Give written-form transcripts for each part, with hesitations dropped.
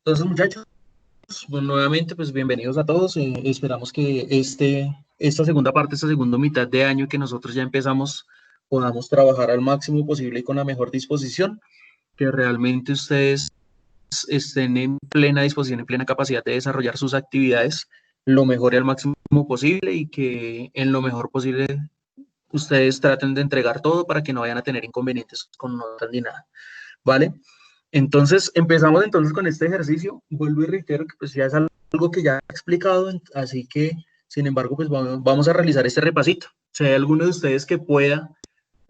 Entonces, muchachos, bueno, nuevamente, pues bienvenidos a todos. Esperamos que esta segunda parte, esta segunda mitad de año que nosotros ya empezamos, podamos trabajar al máximo posible y con la mejor disposición, que realmente ustedes estén en plena disposición, en plena capacidad de desarrollar sus actividades lo mejor y al máximo posible y que en lo mejor posible ustedes traten de entregar todo para que no vayan a tener inconvenientes con notas ni nada, ¿vale? Entonces, empezamos entonces con este ejercicio. Vuelvo y reitero que pues ya es algo que ya he explicado, así que, sin embargo, pues vamos a realizar este repasito. Si hay alguno de ustedes que pueda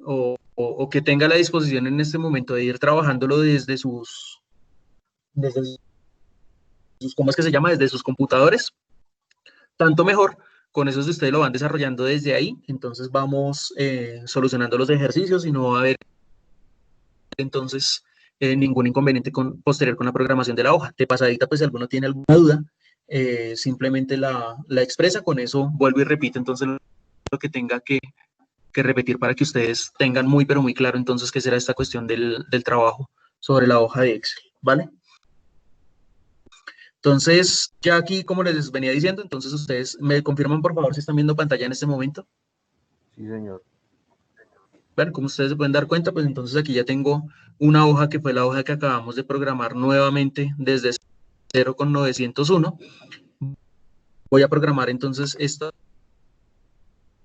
o que tenga la disposición en este momento de ir trabajándolo desde sus, ¿cómo es que se llama? Desde sus computadores, tanto mejor. Con eso ustedes lo van desarrollando desde ahí, entonces vamos solucionando los ejercicios y no va a haber entonces ningún inconveniente posterior con la programación de la hoja. De pasadita, pues si alguno tiene alguna duda, simplemente la expresa, con eso vuelvo y repito entonces lo que tenga que repetir para que ustedes tengan muy pero muy claro entonces qué será esta cuestión del trabajo sobre la hoja de Excel, ¿vale? Entonces, ya aquí, como les venía diciendo, entonces ustedes me confirman por favor si están viendo pantalla en este momento. Sí, señor. Bueno, como ustedes se pueden dar cuenta, pues entonces aquí ya tengo una hoja que fue la hoja que acabamos de programar nuevamente desde 0,901. Voy a programar entonces esto,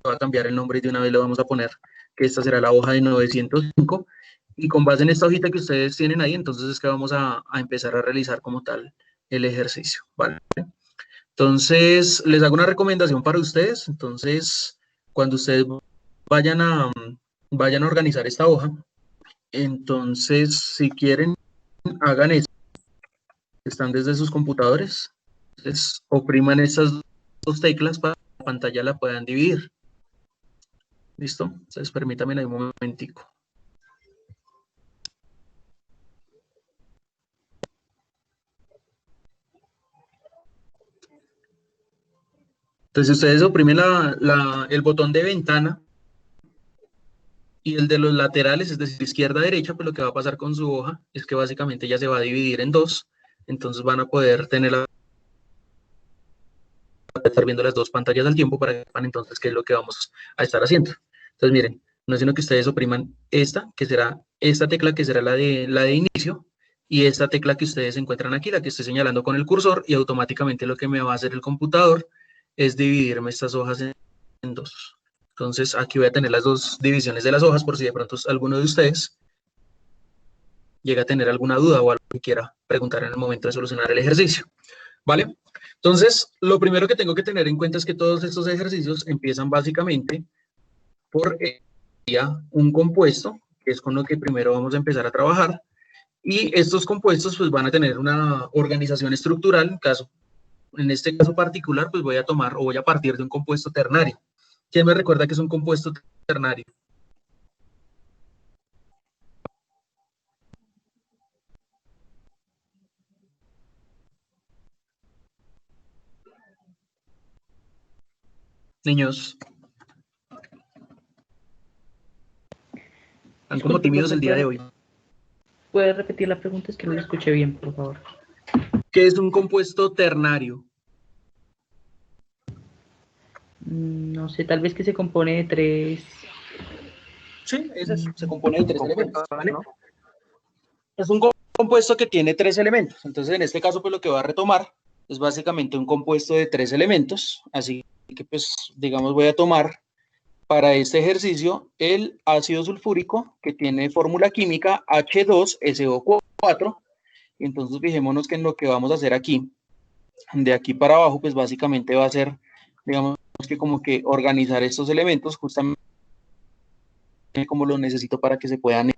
voy a cambiar el nombre y de una vez le vamos a poner que esta será la hoja de 905. Y con base en esta hojita que ustedes tienen ahí, entonces es que vamos a empezar a realizar como tal el ejercicio, ¿vale? Entonces, les hago una recomendación para ustedes. Entonces, cuando ustedes vayan a, vayan a organizar esta hoja, entonces, si quieren, hagan esto. Están desde sus computadores. Entonces, opriman estas dos teclas para que la pantalla la puedan dividir. ¿Listo? Entonces, permítanme ahí un momentico. Entonces, ustedes oprimen el botón de ventana y el de los laterales, es decir, izquierda a derecha, pues lo que va a pasar con su hoja es que básicamente ya se va a dividir en dos. Entonces, van a poder estar viendo las dos pantallas al tiempo para que sepan entonces qué es lo que vamos a estar haciendo. Entonces, miren, no es sino que ustedes opriman esta, que será esta tecla, que será la de inicio, y esta tecla que ustedes encuentran aquí, la que estoy señalando con el cursor, y automáticamente lo que me va a hacer el computador es dividirme estas hojas en dos. Entonces, aquí voy a tener las dos divisiones de las hojas, por si de pronto alguno de ustedes llega a tener alguna duda o algo que quiera preguntar en el momento de solucionar el ejercicio, ¿vale? Entonces, lo primero que tengo que tener en cuenta es que todos estos ejercicios empiezan básicamente por un compuesto, que es con lo que primero vamos a empezar a trabajar, y estos compuestos pues van a tener una organización estructural. En este caso particular, pues voy a tomar o voy a partir de un compuesto ternario. ¿Quién me recuerda que es un compuesto ternario? Niños, están como Disculpe, tímidos profe, el día de hoy. ¿puede repetir la pregunta? Es que no la escuché bien, por favor. ¿Qué es un compuesto ternario? No sé, tal vez que se compone de tres. Sí, es eso, se compone de tres elementos, ¿vale? ¿No? Es un compuesto que tiene tres elementos. Entonces, en este caso, pues lo que va a retomar es básicamente un compuesto de tres elementos. Así que, pues, digamos, voy a tomar para este ejercicio el ácido sulfúrico, que tiene fórmula química H2SO4. Y entonces, fijémonos que en lo que vamos a hacer aquí, de aquí para abajo, pues básicamente va a ser, digamos, que como que organizar estos elementos justamente como los necesito para que se puedan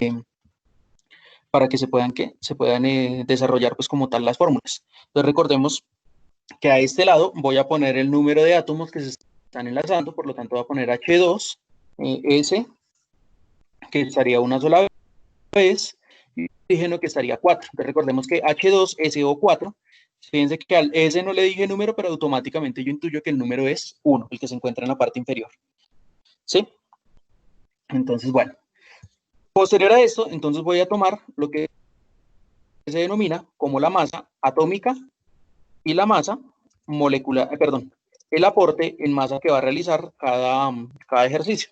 desarrollar pues como tal las fórmulas. Entonces recordemos que a este lado voy a poner el número de átomos que se están enlazando, por lo tanto voy a poner H2, S, que estaría una sola vez, y oxígeno que estaría 4. Entonces recordemos que H2SO4, fíjense que al S no le dije número, pero automáticamente yo intuyo que el número es 1, el que se encuentra en la parte inferior. ¿Sí? Entonces, bueno. Posterior a esto, entonces voy a tomar lo que se denomina como la masa atómica y la masa molecular, perdón, el aporte en masa que va a realizar cada ejercicio,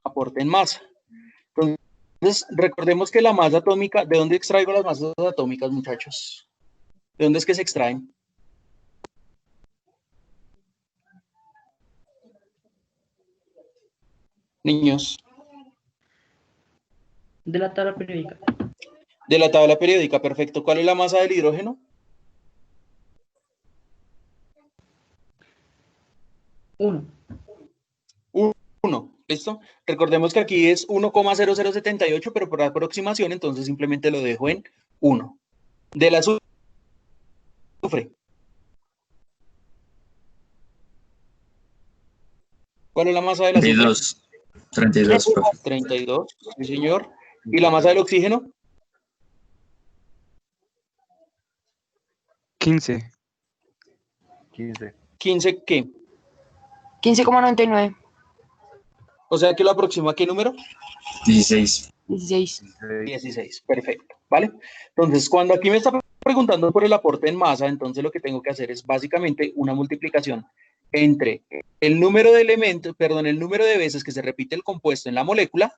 aporte en masa. Entonces, recordemos que la masa atómica, ¿de dónde extraigo las masas atómicas, muchachos? ¿De dónde es que se extraen? Niños. De la tabla periódica. De la tabla periódica, perfecto. ¿Cuál es la masa del hidrógeno? 1. 1, ¿listo? Recordemos que aquí es 1,0078, pero por aproximación, entonces simplemente lo dejo en 1. Del azufre. ¿Cuál es la masa del azufre? 32, profe. 32, sí, señor. ¿Y la masa del oxígeno? 15. 15, ¿qué? 15,99. O sea, que lo aproxima ¿a qué número? 16. 16. 16, perfecto, ¿vale? Entonces, cuando aquí me está preguntando por el aporte en masa, entonces lo que tengo que hacer es básicamente una multiplicación entre el número de elementos, perdón, el número de veces que se repite el compuesto en la molécula,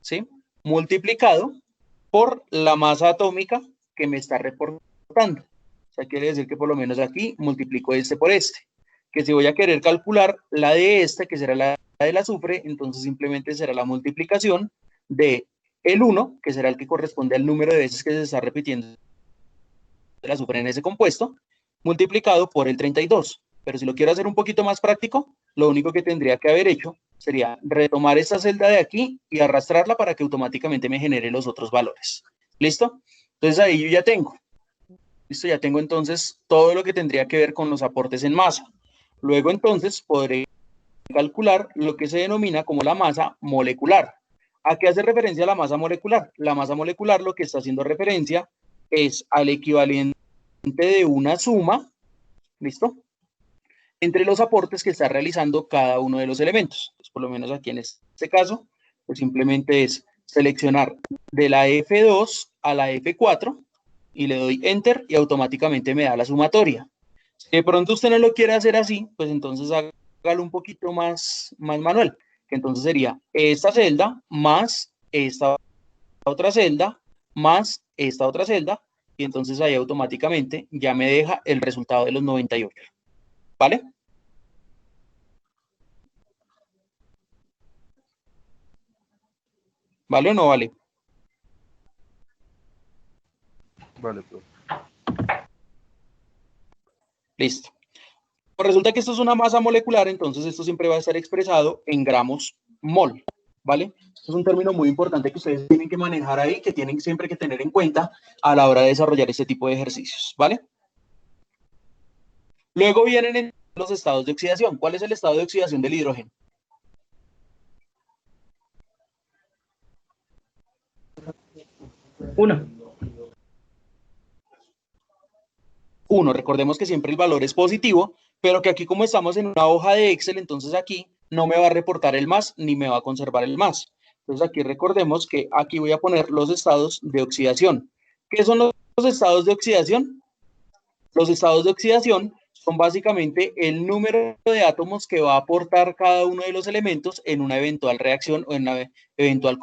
¿sí? Multiplicado por la masa atómica que me está reportando. O sea, quiere decir que por lo menos aquí multiplico este por este. Que si voy a querer calcular la de este, que será la del azufre, entonces simplemente será la multiplicación de el 1, que será el que corresponde al número de veces que se está repitiendo el azufre en ese compuesto, multiplicado por el 32. Pero si lo quiero hacer un poquito más práctico, lo único que tendría que haber hecho sería retomar esta celda de aquí y arrastrarla para que automáticamente me genere los otros valores. ¿Listo? Entonces ahí yo ya tengo. Listo, ya tengo entonces todo lo que tendría que ver con los aportes en masa. Luego entonces podré calcular lo que se denomina como la masa molecular. ¿A qué hace referencia la masa molecular? La masa molecular lo que está haciendo referencia es al equivalente de una suma, ¿listo? Entre los aportes que está realizando cada uno de los elementos. Pues por lo menos aquí en este caso, pues simplemente es seleccionar de la F2 a la F4 y le doy Enter y automáticamente me da la sumatoria. Si de pronto usted no lo quiere hacer así, pues entonces hágalo un poquito más manual, que entonces sería esta celda más esta otra celda más esta otra celda, y entonces ahí automáticamente ya me deja el resultado de los 98. ¿Vale? ¿Vale o no vale? Vale, profe. Listo. Pues resulta que esto es una masa molecular, entonces esto siempre va a estar expresado en gramos mol, ¿vale? Esto es un término muy importante que ustedes tienen que manejar ahí, que tienen siempre que tener en cuenta a la hora de desarrollar este tipo de ejercicios, ¿vale? Luego vienen los estados de oxidación. ¿Cuál es el estado de oxidación del hidrógeno? 1. 1. Recordemos que siempre el valor es positivo, pero que aquí como estamos en una hoja de Excel, entonces aquí no me va a reportar el más ni me va a conservar el más. Entonces aquí recordemos que aquí voy a poner los estados de oxidación. ¿Qué son los estados de oxidación? Los estados de oxidación son básicamente el número de átomos que va a aportar cada uno de los elementos en una eventual reacción o en una eventual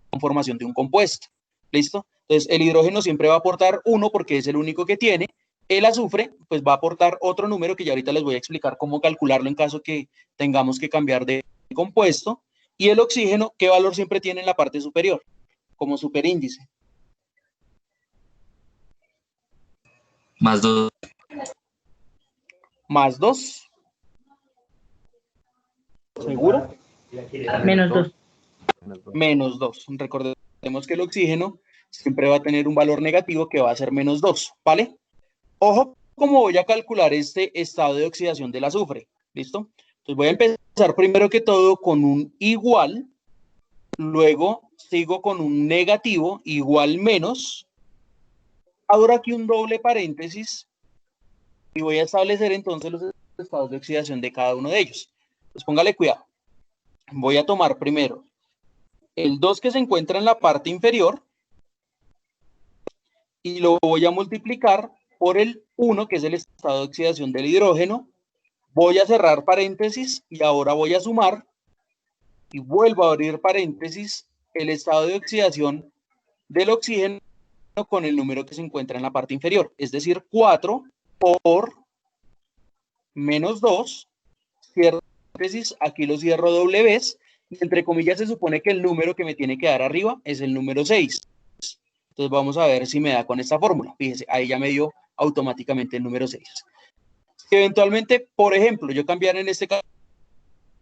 conformación de un compuesto. ¿Listo? Entonces, el hidrógeno siempre va a aportar 1 porque es el único que tiene. El azufre, pues va a aportar otro número que ya ahorita les voy a explicar cómo calcularlo en caso que tengamos que cambiar de compuesto. Y el oxígeno, ¿qué valor siempre tiene en la parte superior? Como superíndice. Más 2. Más 2. ¿Seguro? Menos 2. Menos 2. Recordemos que el oxígeno siempre va a tener un valor negativo que va a ser menos 2, ¿vale? Ojo cómo voy a calcular este estado de oxidación del azufre, ¿listo? Entonces voy a empezar primero que todo con un igual, luego sigo con un negativo, igual menos, abro aquí un doble paréntesis y voy a establecer entonces los estados de oxidación de cada uno de ellos. Pues póngale cuidado. Voy a tomar primero el 2 que se encuentra en la parte inferior, y lo voy a multiplicar por el 1, que es el estado de oxidación del hidrógeno. Voy a cerrar paréntesis y ahora voy a sumar y vuelvo a abrir paréntesis el estado de oxidación del oxígeno con el número que se encuentra en la parte inferior, es decir, 4 por menos 2, cierro paréntesis, aquí lo cierro doble vez, y entre comillas se supone que el número que me tiene que dar arriba es el número 6. Entonces vamos a ver si me da con esta fórmula. Fíjese, ahí ya me dio automáticamente el número 6. Si eventualmente, por ejemplo, yo cambiara en este caso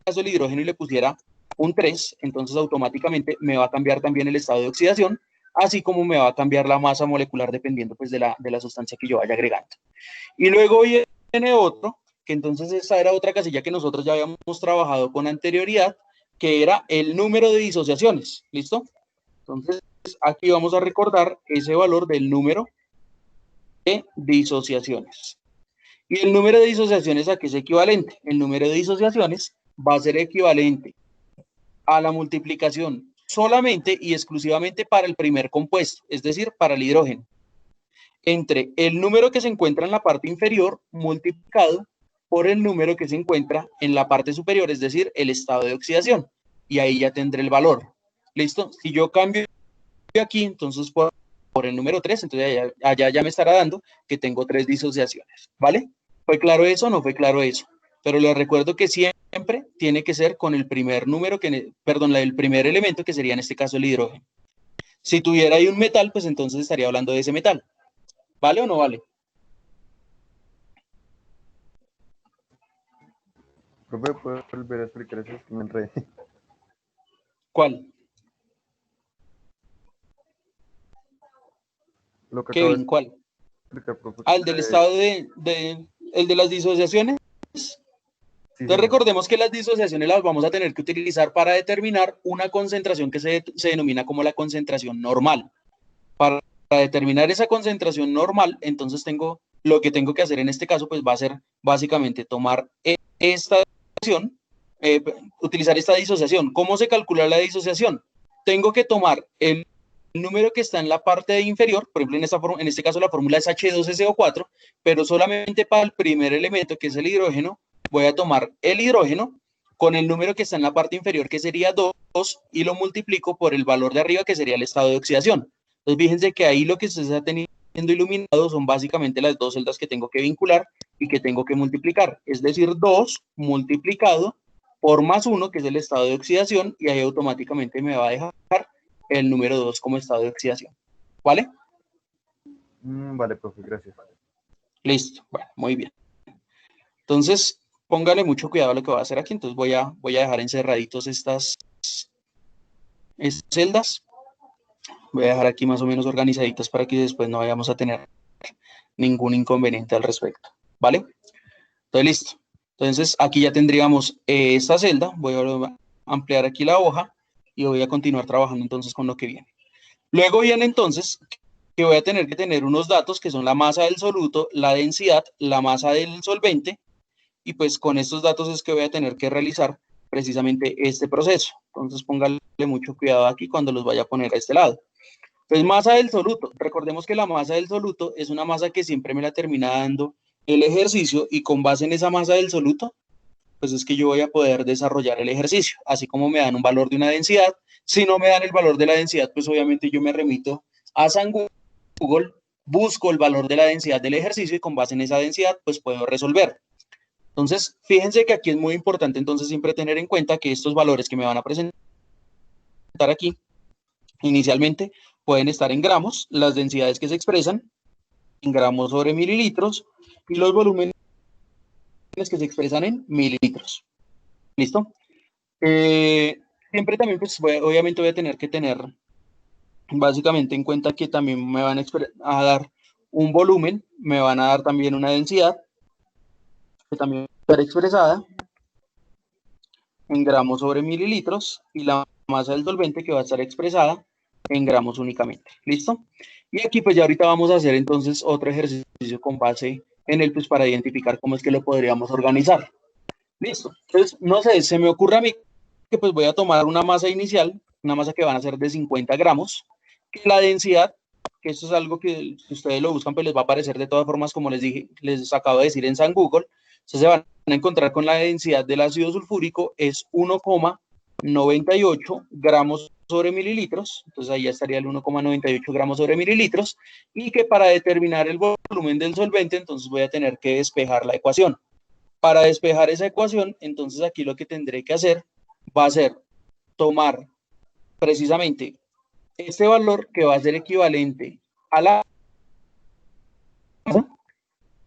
el hidrógeno y le pusiera un 3, entonces automáticamente me va a cambiar también el estado de oxidación, así como me va a cambiar la masa molecular dependiendo pues de la sustancia que yo vaya agregando. Y luego viene otro, que entonces esta era otra casilla que nosotros ya habíamos trabajado con anterioridad, que era el número de disociaciones, ¿listo? Entonces aquí vamos a recordar ese valor del número de disociaciones. ¿Y el número de disociaciones a qué es equivalente? El número de disociaciones va a ser equivalente a la multiplicación solamente y exclusivamente para el primer compuesto, es decir, para el hidrógeno, entre el número que se encuentra en la parte inferior multiplicado por el número que se encuentra en la parte superior, es decir, el estado de oxidación. Y ahí ya tendré el valor. ¿Listo? Si yo cambio aquí, entonces por el número 3, entonces allá ya me estará dando que tengo 3 disociaciones. ¿Vale? ¿Fue claro eso o no fue claro eso? Pero les recuerdo que siempre tiene que ser con el primer número, el primer elemento, que sería en este caso el hidrógeno. Si tuviera ahí un metal, pues entonces estaría hablando de ese metal. ¿Vale o no vale? Profe, ¿puedo volver a explicar eso? Es que me enredé. ¿Cuál? Lo que acabo Kevin, de ¿cuál? explicar, profe. ¿Al del estado el de las disociaciones? Sí, Entonces señor. recordemos que las disociaciones las vamos a tener que utilizar para determinar una concentración que se denomina como la concentración normal. Para determinar esa concentración normal, entonces lo que tengo que hacer en este caso, pues va a ser básicamente tomar esta disociación, utilizar esta disociación. ¿Cómo se calcula la disociación? Tengo que tomar el número que está en la parte inferior, por ejemplo, en este caso la fórmula es H2SO4, pero solamente para el primer elemento, que es el hidrógeno, voy a tomar el hidrógeno con el número que está en la parte inferior, que sería 2, y lo multiplico por el valor de arriba, que sería el estado de oxidación. Entonces, fíjense que ahí lo que se está teniendo iluminado son básicamente las dos celdas que tengo que vincular y que tengo que multiplicar. Es decir, 2 multiplicado por más 1, que es el estado de oxidación, y ahí automáticamente me va a dejar el número 2 como estado de oxidación. ¿Vale? Vale, profe, gracias. Listo. Bueno, muy bien. Entonces, póngale mucho cuidado a lo que va a hacer aquí. Entonces voy a dejar encerraditos estas celdas. Voy a dejar aquí más o menos organizaditas para que después no vayamos a tener ningún inconveniente al respecto. ¿Vale? Entonces, listo. Entonces, aquí ya tendríamos esta celda. Voy a ampliar aquí la hoja y voy a continuar trabajando entonces con lo que viene. Luego viene entonces que voy a tener que tener unos datos que son la masa del soluto, la densidad, la masa del solvente, y pues con estos datos es que voy a tener que realizar precisamente este proceso. Entonces póngale mucho cuidado aquí cuando los vaya a poner a este lado. Pues masa del soluto. Recordemos que la masa del soluto es una masa que siempre me la termina dando el ejercicio, y con base en esa masa del soluto, pues es que yo voy a poder desarrollar el ejercicio, así como me dan un valor de una densidad. Si no me dan el valor de la densidad, pues obviamente yo me remito a San Google, busco el valor de la densidad del ejercicio y con base en esa densidad, pues puedo resolver. Entonces, fíjense que aquí es muy importante entonces siempre tener en cuenta que estos valores que me van a presentar aquí, inicialmente, pueden estar en gramos, las densidades que se expresan en gramos sobre mililitros, y los volúmenes que se expresan en mililitros. ¿Listo? Siempre también, pues obviamente voy a tener que tener básicamente en cuenta que también me van a dar un volumen, me van a dar también una densidad, que también va a estar expresada en gramos sobre mililitros, y la masa del solvente, que va a estar expresada en gramos únicamente. ¿Listo? Y aquí pues ya ahorita vamos a hacer entonces otro ejercicio con base en él, pues para identificar cómo es que lo podríamos organizar. Listo. Entonces, no sé, se me ocurre a mí que pues voy a tomar una masa inicial, una masa que van a ser de 50 gramos, que la densidad que esto es algo que si ustedes lo buscan, pues les va a aparecer de todas formas, como les dije, les acabo de decir en San Google. Ustedes se van a encontrar con la densidad del ácido sulfúrico, es 1,98 gramos sobre mililitros, entonces ahí ya estaría el 1,98 gramos sobre mililitros, y que para determinar el volumen del solvente, entonces voy a tener que despejar la ecuación. Para despejar esa ecuación, entonces aquí lo que tendré que hacer va a ser tomar precisamente este valor que va a ser equivalente a la masa,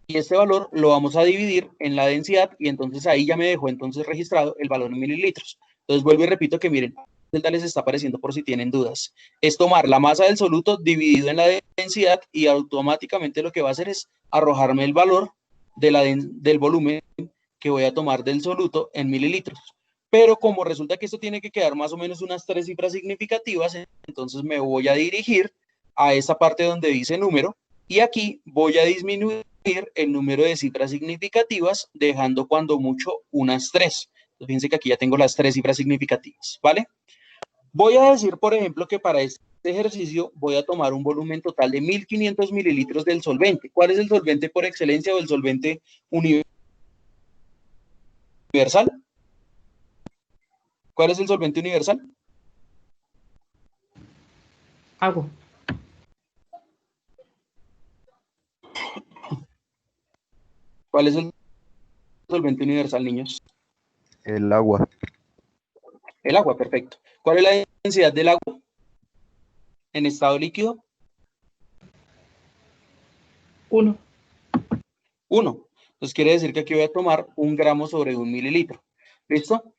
y este valor lo vamos a dividir en la densidad, y entonces ahí ya me dejó entonces registrado el valor en mililitros. Entonces vuelvo y repito que miren, les está apareciendo por si tienen dudas. Es tomar la masa del soluto dividido en la densidad, y automáticamente lo que va a hacer es arrojarme el valor del volumen que voy a tomar del soluto en mililitros. Pero como resulta que esto tiene que quedar más o menos unas 3 cifras significativas, entonces me voy a dirigir a esa parte donde dice número, y aquí voy a disminuir el número de cifras significativas, dejando cuando mucho unas 3. Entonces, fíjense que aquí ya tengo las 3 cifras significativas, ¿vale? Voy a decir, por ejemplo, que para este ejercicio voy a tomar un volumen total de 1500 mililitros del solvente. ¿Cuál es el solvente por excelencia o el solvente universal? ¿Cuál es el solvente universal? Agua. ¿Cuál es el solvente universal, niños? El agua. El agua, perfecto. ¿Cuál es la densidad del agua en estado líquido? 1. 1. Entonces quiere decir que aquí voy a tomar 1 gramo sobre 1 mililitro. ¿Listo?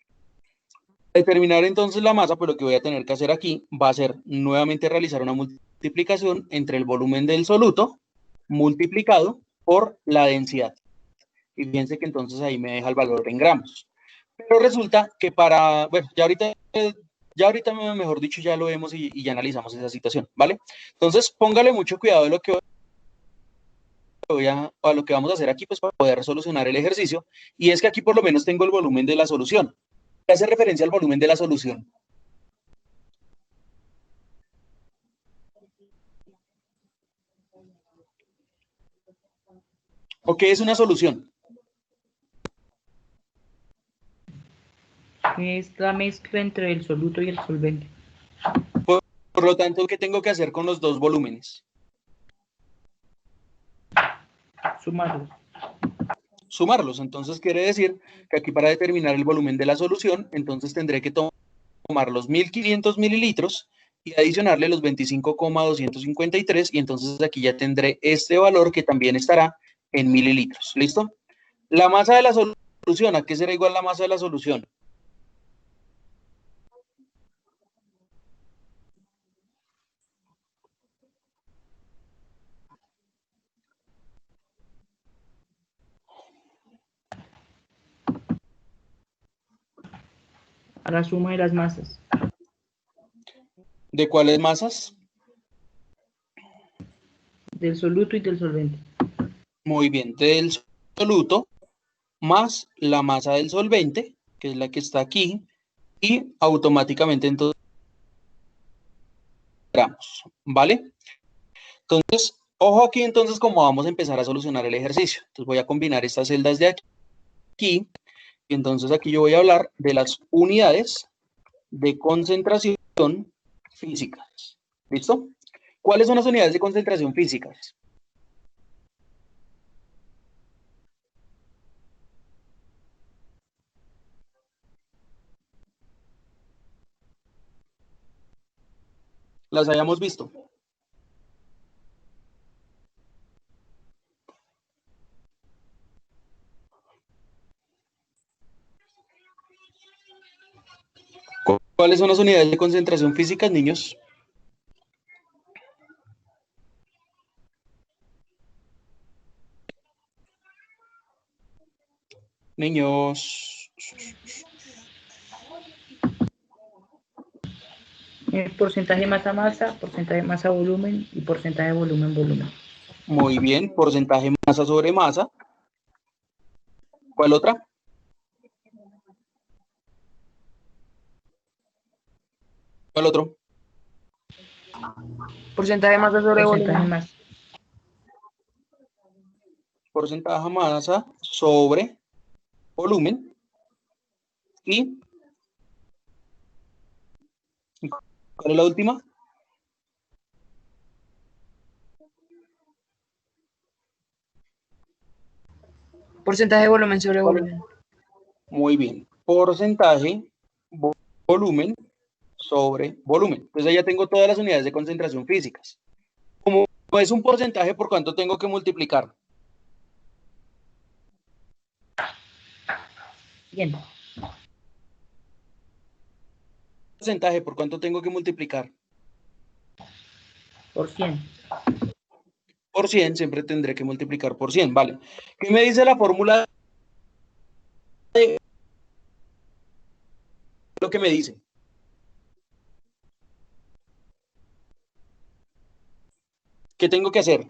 Determinar entonces la masa, pues lo que voy a tener que hacer aquí va a ser nuevamente realizar una multiplicación entre el volumen del soluto multiplicado por la densidad. Y fíjense que entonces ahí me deja el valor en gramos. Pero resulta que bueno, ya ahorita, mejor dicho, ya lo vemos y ya analizamos esa situación, ¿vale? Entonces, póngale mucho cuidado a lo que vamos a hacer aquí, pues para poder solucionar el ejercicio. Y es que aquí por lo menos tengo el volumen de la solución. ¿Qué hace referencia al volumen de la solución? ¿O qué es una solución? Es la mezcla entre el soluto y el solvente. Por lo tanto, ¿qué tengo que hacer con los dos volúmenes? Sumarlos. Sumarlos. Entonces quiere decir que aquí para determinar el volumen de la solución, entonces tendré que tomar los 1500 mililitros y adicionarle los 25,253, y entonces aquí ya tendré este valor que también estará en mililitros. ¿Listo? La masa de la solución, ¿a qué será igual la masa de la solución? A la suma de las masas. ¿De cuáles masas? Del soluto y del solvente. Muy bien, del soluto más la masa del solvente, que es la que está aquí, y automáticamente entonces gramos, ¿vale? Entonces, ojo aquí entonces cómo vamos a empezar a solucionar el ejercicio. Entonces voy a combinar estas celdas de aquí, y entonces aquí yo voy a hablar de las unidades de concentración físicas. ¿Listo? ¿Cuáles son las unidades de concentración físicas? Las hayamos visto. ¿Cuáles son las unidades de concentración físicas, niños? Niños. Porcentaje masa-masa, porcentaje masa-volumen y porcentaje volumen-volumen. Muy bien, porcentaje masa sobre masa. ¿Cuál otra? ¿Cuál otro? Porcentaje de masa sobre Porcentaje volumen. más. Porcentaje masa sobre volumen. ¿Y cuál es la última? Porcentaje de volumen sobre volumen. Muy bien. Porcentaje, volumen sobre volumen. Entonces ya tengo todas las unidades de concentración físicas. Como es un porcentaje, ¿por cuánto tengo que multiplicar? Bien. Porcentaje, ¿por cuánto tengo que multiplicar? Por 100. Por 100, siempre tendré que multiplicar por 100, ¿vale? ¿Qué me dice la fórmula de lo que me dice? ¿Qué tengo que hacer?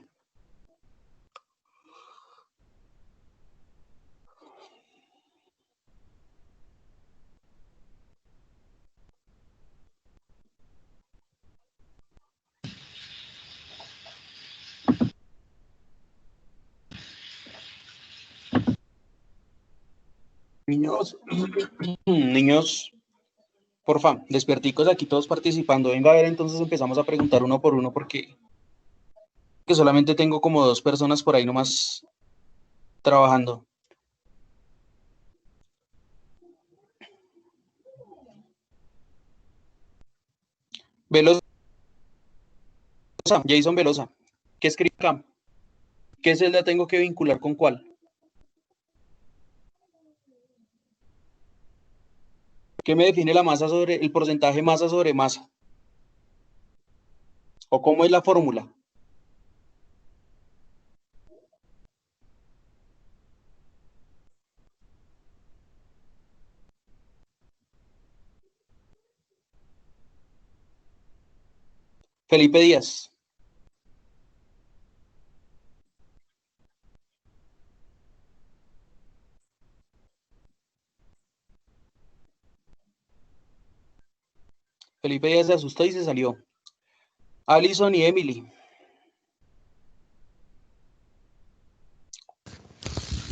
Niños, niños, porfa, despierticos aquí todos participando. Venga a ver, entonces empezamos a preguntar uno por uno porque que solamente tengo como 2 personas por ahí nomás trabajando. Velosa, Jason Velosa. ¿Qué escribe acá? ¿Qué celda tengo que vincular con cuál? ¿Qué me define la masa sobre el porcentaje masa sobre masa? ¿O cómo es la fórmula? Felipe Díaz. Felipe Díaz se asustó y se salió. Alison y Emily.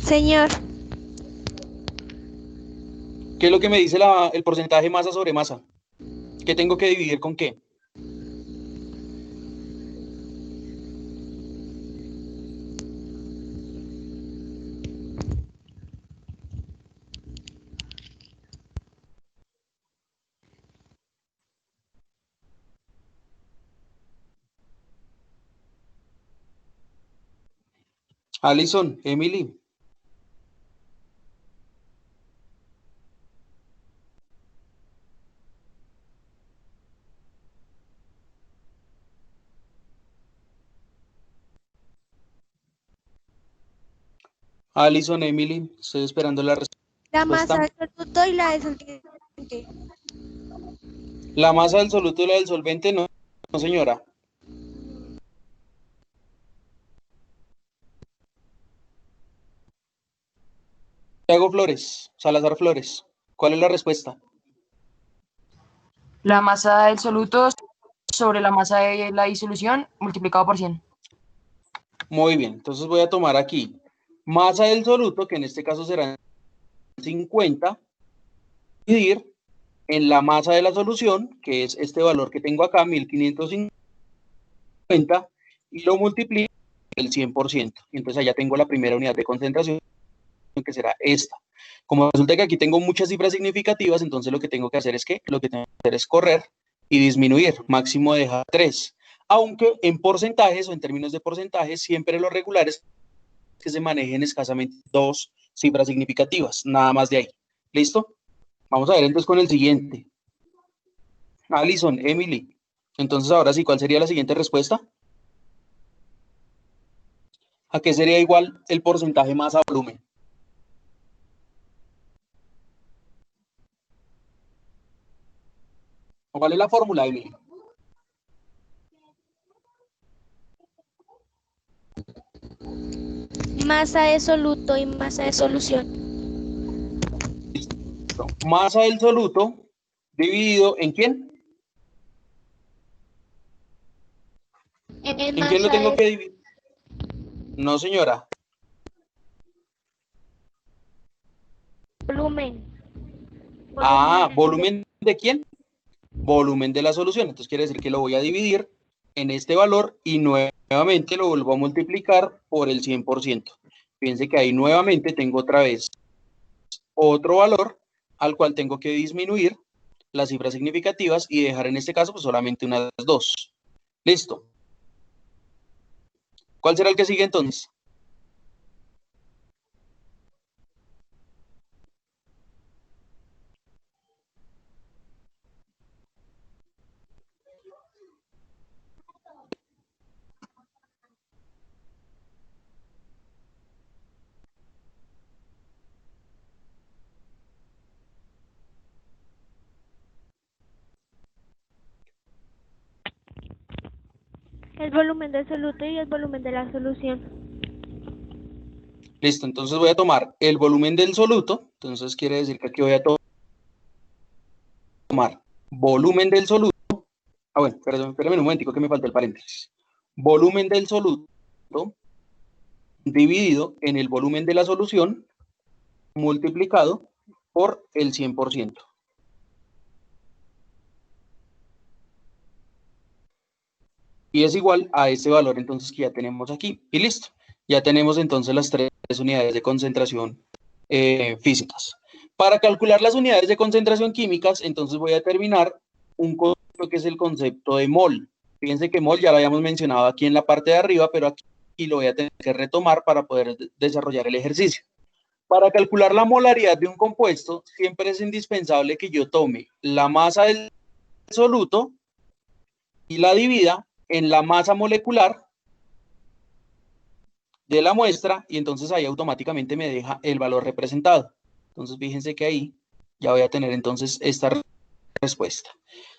Señor, ¿Qué es lo que me dice el porcentaje masa sobre masa? ¿Qué tengo que dividir con qué? Alison, Emily. Alison, Emily. Estoy esperando la la masa respuesta. del soluto y la del solvente. La masa del soluto y la del solvente, no, no señora. Santiago Flores, Salazar Flores. ¿Cuál es la respuesta? La masa del soluto sobre la masa de la disolución multiplicado por 100. Muy bien, entonces voy a tomar aquí masa del soluto, que en este caso será 50, dividir en la masa de la solución, que es este valor que tengo acá, 1550, y lo multiplico el 100%. Y entonces allá tengo la primera unidad de concentración, que será esta. Como resulta que aquí tengo muchas cifras significativas, entonces lo que tengo que hacer es correr y disminuir, máximo dejar 3. Aunque en porcentajes o en términos de porcentajes, siempre lo regular es que se manejen escasamente 2 cifras significativas, nada más de ahí. ¿Listo? Vamos a ver entonces con el siguiente. Alison, Emily. Entonces ahora sí, ¿cuál sería la siguiente respuesta? ¿A qué sería igual el porcentaje masa volumen? ¿Cuál es la fórmula, Emily? Masa de soluto y masa de solución. Masa del soluto dividido en ¿quién? ¿En quién lo masa tengo es que dividir? No, señora. volumen. Ah, Volumen. ¿volumen de quién? Volumen de la solución. Entonces quiere decir que lo voy a dividir en este valor y nuevamente lo vuelvo a multiplicar por el 100%. Fíjense que ahí nuevamente tengo otra vez otro valor al cual tengo que disminuir las cifras significativas y dejar en este caso pues solamente unas dos. Listo. ¿Cuál será el que sigue entonces? El volumen del soluto y el volumen de la solución. Listo, entonces voy a tomar el volumen del soluto. Entonces quiere decir que aquí voy a tomar volumen del soluto. Ah, bueno, perdón, espérame un momentico que me falta el paréntesis. Volumen del soluto dividido en el volumen de la solución multiplicado por el 100%. Y es igual a ese valor entonces que ya tenemos aquí. Y listo. Ya tenemos entonces las 3 unidades de concentración físicas. Para calcular las unidades de concentración químicas, entonces voy a determinar un concepto que es el concepto de mol. Fíjense que mol ya lo habíamos mencionado aquí en la parte de arriba, pero aquí lo voy a tener que retomar para poder desarrollar el ejercicio. Para calcular la molaridad de un compuesto, siempre es indispensable que yo tome la masa del soluto y la divida en la masa molecular de la muestra y entonces ahí automáticamente me deja el valor representado. Entonces fíjense que ahí ya voy a tener entonces esta respuesta.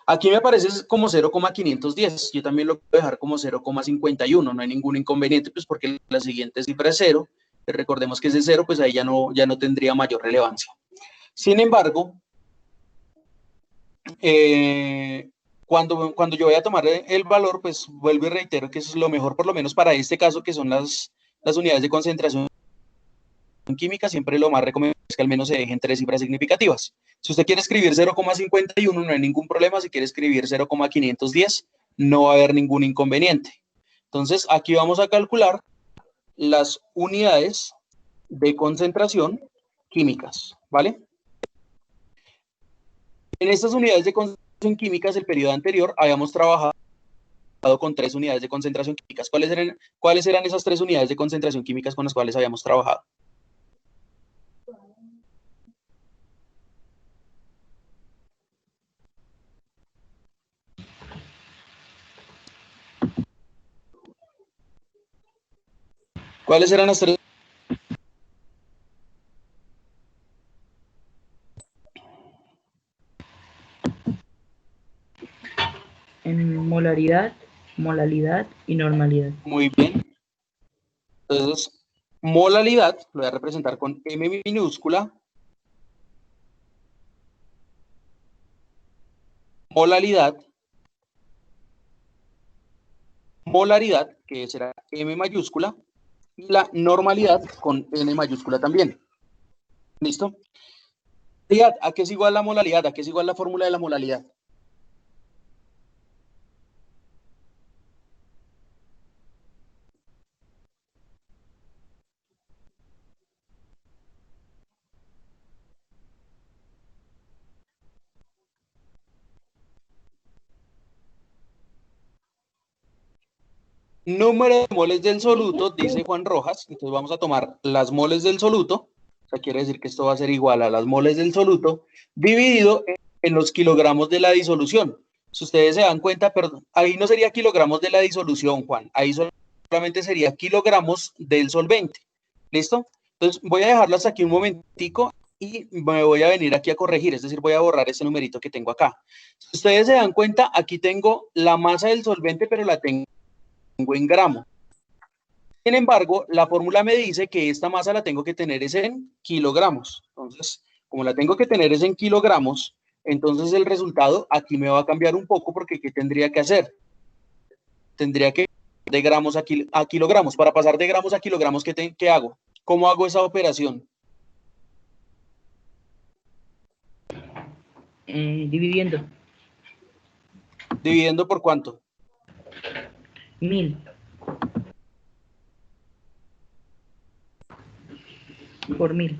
Aquí me aparece como 0,510. Yo también lo puedo dejar como 0,51. No hay ningún inconveniente, pues porque la siguiente cifra es 0. Recordemos que ese 0, pues ahí ya no tendría mayor relevancia. Sin embargo, cuando yo voy a tomar el valor, pues vuelvo y reitero que eso es lo mejor, por lo menos para este caso, que son las unidades de concentración química, siempre lo más recomendable es que al menos se dejen 3 cifras significativas. Si usted quiere escribir 0,51, no hay ningún problema. Si quiere escribir 0,510, no va a haber ningún inconveniente. Entonces, aquí vamos a calcular las unidades de concentración químicas, ¿vale? En estas unidades de concentración químicas, el periodo anterior, habíamos trabajado con 3 unidades de concentración químicas. ¿Cuáles eran esas 3 unidades de concentración químicas con las cuales habíamos trabajado? ¿Cuáles eran las 3? En molaridad, molalidad y normalidad. Muy bien. Entonces, molalidad lo voy a representar con M minúscula. Molaridad, que será M mayúscula, y la normalidad con N mayúscula también. ¿Listo? ¿A qué es igual la molaridad? ¿A qué es igual la fórmula de la molaridad? Número de moles del soluto, dice Juan Rojas. Entonces vamos a tomar las moles del soluto. O sea, quiere decir que esto va a ser igual a las moles del soluto dividido en los kilogramos de la disolución. Si ustedes se dan cuenta, perdón, ahí no sería kilogramos de la disolución, Juan. Ahí solamente sería kilogramos del solvente. ¿Listo? Entonces voy a dejarlo hasta aquí un momentico y me voy a venir aquí a corregir. Es decir, voy a borrar ese numerito que tengo acá. Si ustedes se dan cuenta, aquí tengo la masa del solvente, pero la tengo en gramo. Sin embargo, la fórmula me dice que esta masa la tengo que tener es en kilogramos. Entonces, como la tengo que tener es en kilogramos, entonces el resultado aquí me va a cambiar un poco porque ¿qué tendría que hacer? Tendría que de gramos a kilogramos. Para pasar de gramos a kilogramos, ¿qué hago? ¿Cómo hago esa operación? Dividiendo. ¿Dividiendo por cuánto? 1000. Por 1000.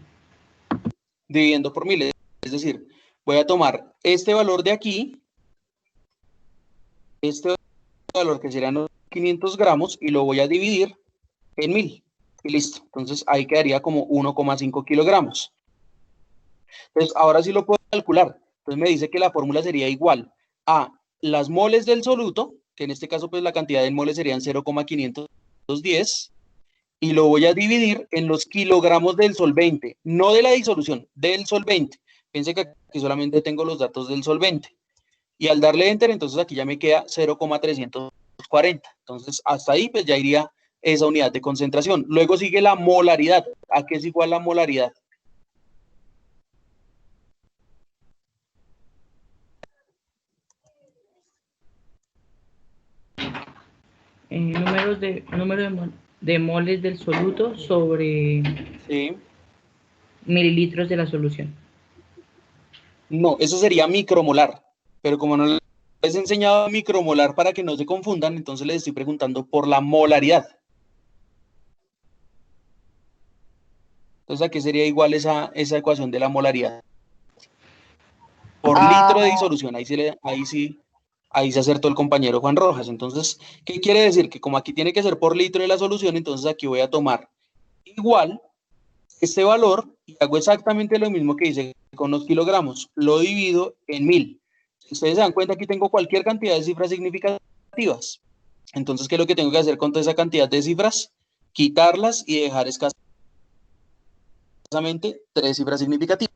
Dividiendo por 1000. Es decir, voy a tomar este valor de aquí, este valor que serían los 500 gramos, y lo voy a dividir en 1000. Y listo. Entonces ahí quedaría como 1,5 kilogramos. Entonces ahora sí lo puedo calcular. Entonces me dice que la fórmula sería igual a las moles del soluto, que en este caso pues la cantidad de moles serían 0,510, y lo voy a dividir en los kilogramos del solvente, no de la disolución, del solvente. Piense que aquí solamente tengo los datos del solvente. Y al darle enter, entonces aquí ya me queda 0,340. Entonces hasta ahí pues ya iría esa unidad de concentración. Luego sigue la molaridad. ¿A qué es igual la molaridad? Número de moles del soluto sobre Sí. mililitros de la solución. No, eso sería micromolar. Pero como no les he enseñado micromolar para que no se confundan, entonces les estoy preguntando por la molaridad. Entonces, ¿a qué sería igual esa ecuación de la molaridad? Por litro de disolución. Ahí se acertó el compañero Juan Rojas. Entonces, ¿qué quiere decir? Que como aquí tiene que ser por litro de la solución, entonces aquí voy a tomar igual este valor y hago exactamente lo mismo que hice con los kilogramos. Lo divido en 1000. Si ustedes se dan cuenta, aquí tengo cualquier cantidad de cifras significativas. Entonces, ¿qué es lo que tengo que hacer con toda esa cantidad de cifras? Quitarlas y dejar escasamente 3 cifras significativas.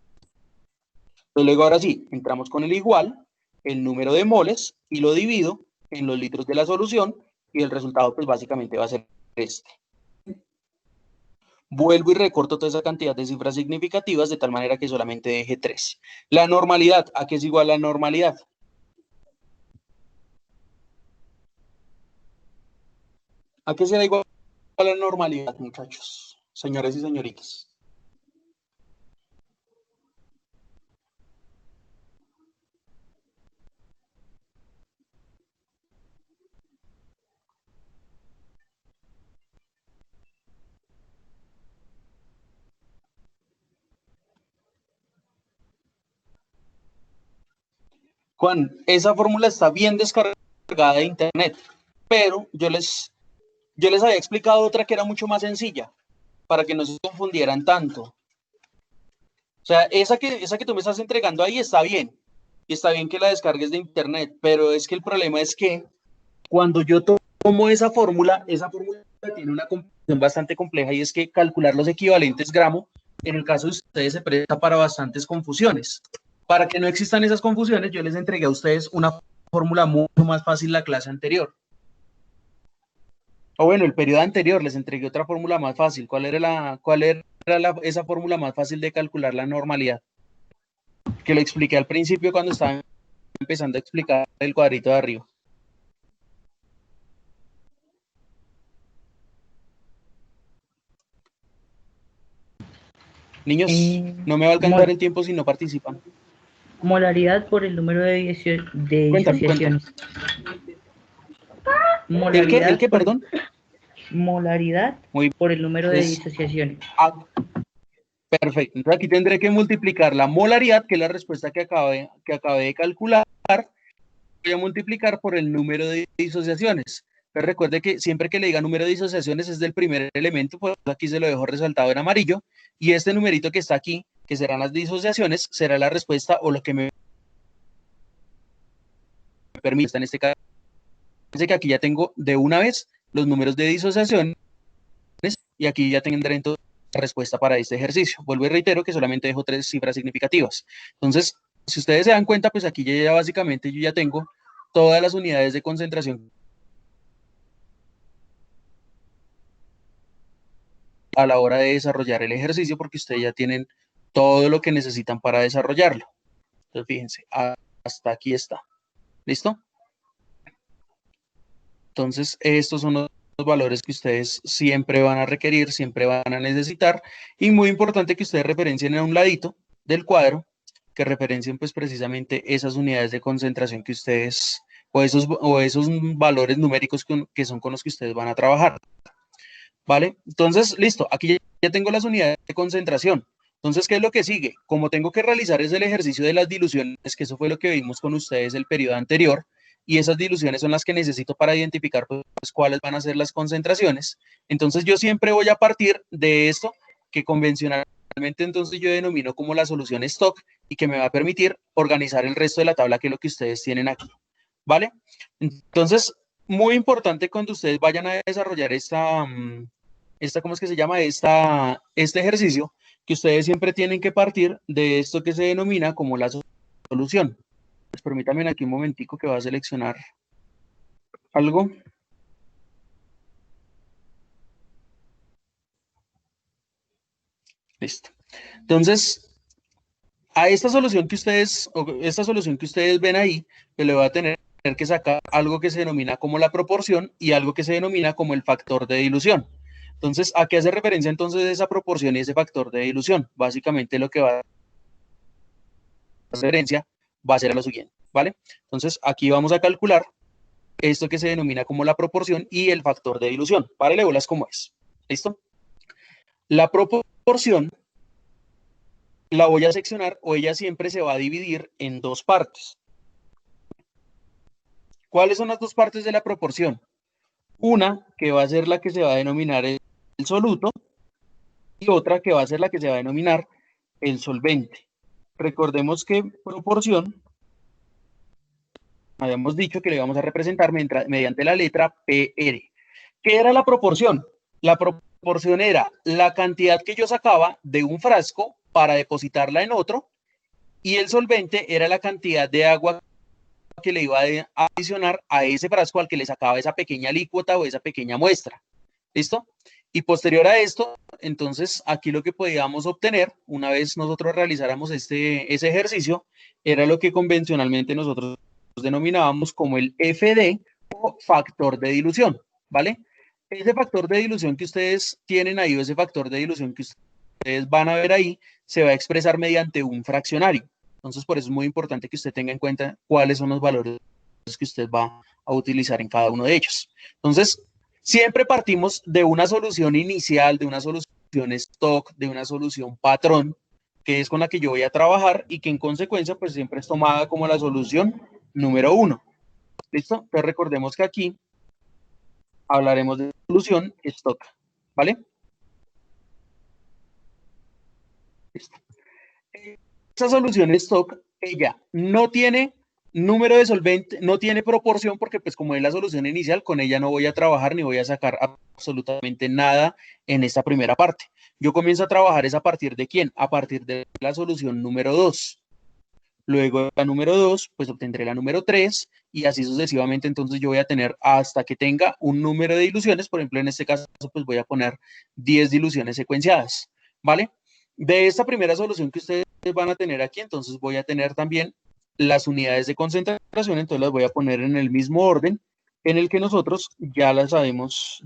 Entonces, luego ahora sí, entramos con el igual, el número de moles, y lo divido en los litros de la solución, y el resultado pues básicamente va a ser este. Vuelvo y recorto toda esa cantidad de cifras significativas de tal manera que solamente deje 3. La normalidad, ¿a qué es igual la normalidad? ¿A qué será igual la normalidad, muchachos? Señores y señoritas. Juan, esa fórmula está bien descargada de internet, pero yo les había explicado otra que era mucho más sencilla, para que no se confundieran tanto. O sea, esa que tú me estás entregando ahí está bien, y está bien que la descargues de internet, pero es que el problema es que cuando yo tomo esa fórmula tiene una comprensión bastante compleja, y es que calcular los equivalentes gramo, en el caso de ustedes, se presta para bastantes confusiones. Para que no existan esas confusiones, yo les entregué a ustedes una fórmula mucho más fácil la clase anterior. O bueno, el periodo anterior les entregué otra fórmula más fácil. ¿Cuál era esa fórmula más fácil de calcular la normalidad? Que lo expliqué al principio cuando estaba empezando a explicar el cuadrito de arriba. Niños, no me va a alcanzar el tiempo si no participan. Molaridad por el número de disociaciones. Molaridad ¿El qué, perdón? Molaridad por el número de disociaciones. Perfecto. Entonces aquí tendré que multiplicar la molaridad, que es la respuesta que acabé de calcular. Voy a multiplicar por el número de disociaciones. Pero recuerde que siempre que le diga número de disociaciones es del primer elemento, pues aquí se lo dejo resaltado en amarillo. Y este numerito que está aquí, que serán las disociaciones, será la respuesta o lo que me permite. En este caso, fíjense que aquí ya tengo de una vez los números de disociaciones y aquí ya tendré entonces la respuesta para este ejercicio. Vuelvo y reitero que solamente dejo 3 cifras significativas. Entonces, si ustedes se dan cuenta, pues aquí ya básicamente yo ya tengo todas las unidades de concentración a la hora de desarrollar el ejercicio, porque ustedes ya tienen todo lo que necesitan para desarrollarlo. Entonces, fíjense, hasta aquí está. ¿Listo? Entonces, estos son los valores que ustedes siempre van a requerir, siempre van a necesitar, y muy importante que ustedes referencien a un ladito del cuadro, que referencien pues precisamente esas unidades de concentración que ustedes, o esos valores numéricos que son con los que ustedes van a trabajar. ¿Vale? Entonces, listo, aquí ya tengo las unidades de concentración. Entonces, ¿qué es lo que sigue? Como tengo que realizar es el ejercicio de las diluciones, que eso fue lo que vimos con ustedes el periodo anterior, y esas diluciones son las que necesito para identificar pues, cuáles van a ser las concentraciones. Entonces, yo siempre voy a partir de esto que convencionalmente entonces yo denomino como la solución stock y que me va a permitir organizar el resto de la tabla, que es lo que ustedes tienen aquí. ¿Vale? Entonces, muy importante cuando ustedes vayan a desarrollar ¿cómo es que se llama? Este ejercicio, que ustedes siempre tienen que partir de esto que se denomina como la solución. Pues permítanme aquí un momentico que va a seleccionar algo. Listo. Entonces, a esta solución que ustedes ven ahí, pues le va a tener que sacar algo que se denomina como la proporción y algo que se denomina como el factor de dilución. Entonces, ¿a qué hace referencia entonces esa proporción y ese factor de dilución? Básicamente lo que va a hacer referencia va a ser a lo siguiente, ¿vale? Entonces, aquí vamos a calcular esto que se denomina como la proporción y el factor de dilución. Párele bolas como es. ¿Listo? La proporción la voy a seccionar, o ella siempre se va a dividir en dos partes. ¿Cuáles son las dos partes de la proporción? Una que va a ser la que se va a denominar el soluto y otra que va a ser la que se va a denominar el solvente. Recordemos que proporción, habíamos dicho que le vamos a representar mediante la letra PR. ¿Qué era la proporción? La proporción era la cantidad que yo sacaba de un frasco para depositarla en otro, y el solvente era la cantidad de agua que le iba a adicionar a ese frasco al que le sacaba esa pequeña alícuota o esa pequeña muestra. ¿Listo? Y posterior a esto, entonces aquí lo que podíamos obtener, una vez nosotros realizáramos ese ejercicio, era lo que convencionalmente nosotros denominábamos como el FD o factor de dilución, ¿vale? Ese factor de dilución que ustedes tienen ahí, o ese factor de dilución que ustedes van a ver ahí, se va a expresar mediante un fraccionario. Entonces, por eso es muy importante que usted tenga en cuenta cuáles son los valores que usted va a utilizar en cada uno de ellos. Entonces, siempre partimos de una solución inicial, de una solución stock, de una solución patrón, que es con la que yo voy a trabajar y que en consecuencia, pues siempre es tomada como la solución número 1. ¿Listo? Entonces, recordemos que aquí hablaremos de solución stock, ¿vale? Listo. Esa solución stock, ella no tiene número de solvente, no tiene proporción, porque pues como es la solución inicial, con ella no voy a trabajar ni voy a sacar absolutamente nada en esta primera parte. Yo comienzo a trabajar es a partir de ¿quién? A partir de la solución número 2. Luego de la número 2, pues obtendré la número 3 y así sucesivamente. Entonces yo voy a tener hasta que tenga un número de diluciones. Por ejemplo, en este caso, pues voy a poner 10 diluciones secuenciadas, ¿vale? De esta primera solución que ustedes van a tener aquí, entonces voy a tener también las unidades de concentración, entonces las voy a poner en el mismo orden en el que nosotros ya las habíamos